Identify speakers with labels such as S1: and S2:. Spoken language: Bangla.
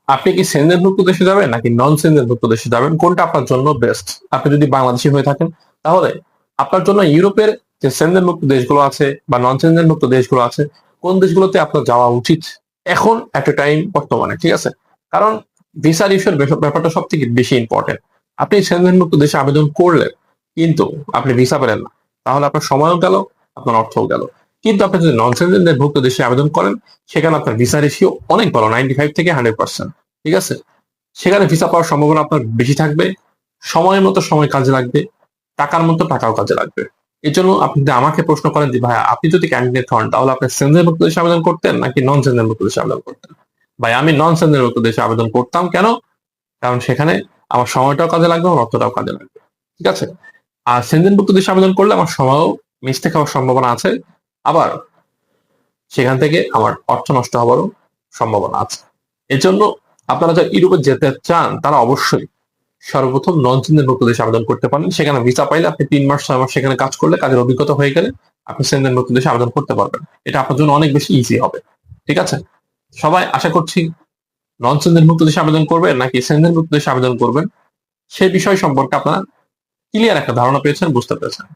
S1: আপনি কি সেনজেনভুক্ত দেশে যাবেন নাকি নন সেনজেনভুক্ত দেশে যাবেন, কোনটা আপনার জন্য বেস্ট? আপনি যদি বাংলাদেশি হয়ে থাকেন তাহলে আপনার জন্য ইউরোপের যে সেনজেনভুক্ত দেশগুলো আছে বা নন সেনজেনভুক্ত দেশগুলো আছে, কোন দেশগুলোতে আপনার যাওয়া উচিত এখন একটা টাইম বর্তমানে, ঠিক আছে? কারণ ভিসার ইস্যুর ব্যাপারটা সব থেকে বেশি ইম্পর্টেন্ট। আপনি সেনজেনভুক্ত দেশে আবেদন করলেন কিন্তু আপনি ভিসা পেলেন না, তাহলে আপনার সময়ও গেল, আপনার অর্থও গেল। কিন্তু আপনি যদি নন সেনজেনভুক্ত দেশে আবেদন করেন, সেখানে আপনার ভিসা রেশিও অনেক ভালো, 95 থেকে 100%, ঠিক আছে? সেখানে ভিসা পাওয়ার সম্ভাবনা আপনার বেশি থাকবে, সময়ের মতো সময় কাজে লাগবে, টাকার মতো টাকাও কাজে লাগবে। এই জন্য আপনি যদি আমাকে প্রশ্ন করেন যে ভাই আপনি যদি ক্যান্ডিডেট হন তাহলে আপনি সেনজেনভুক্ত দেশে আবেদন করতেন নাকি নন সেনজেনভুক্ত দেশে আবেদন করতেন? ভাই আমি নন সেনজেনভুক্ত দেশে আবেদন করতাম। কেন? কারণ সেখানে আমার সময়টাও কাজে লাগবে, আমার অর্থটাও কাজে লাগবে, ঠিক আছে? আর সেনজেনভুক্ত দেশে আবেদন করলে আমার সময়ও মিসতে খাওয়ার সম্ভাবনা আছে, আবার সেখান থেকে আমার অর্থ নষ্ট হওয়ারও সম্ভাবনা আছে। এজন্য আপনারা যারা ইউরোপে যেতে চান তারা অবশ্যই সর্বপ্রথম নন সেনজেনভুক্ত দেশে আবেদন করতে পারেন। সেখানে ভিসা পাইলে আপনি 3 মাস 6 মাস সেখানে কাজ করলে, কাজের অভিজ্ঞতা হয়ে গেলে আপনি সেনজেনভুক্ত দেশে আবেদন করতে পারবেন। এটা আপনার জন্য অনেক বেশি ইজি হবে, ঠিক আছে? সবাই আশা করছি নন সেনজেনভুক্ত দেশে আবেদন করবেন নাকি সেনজেনভুক্ত দেশে আবেদন করবেন সেই বিষয় সম্পর্কে আপনারা ক্লিয়ার একটা ধারণা পেয়েছেন, বুঝতে পেরেছেন।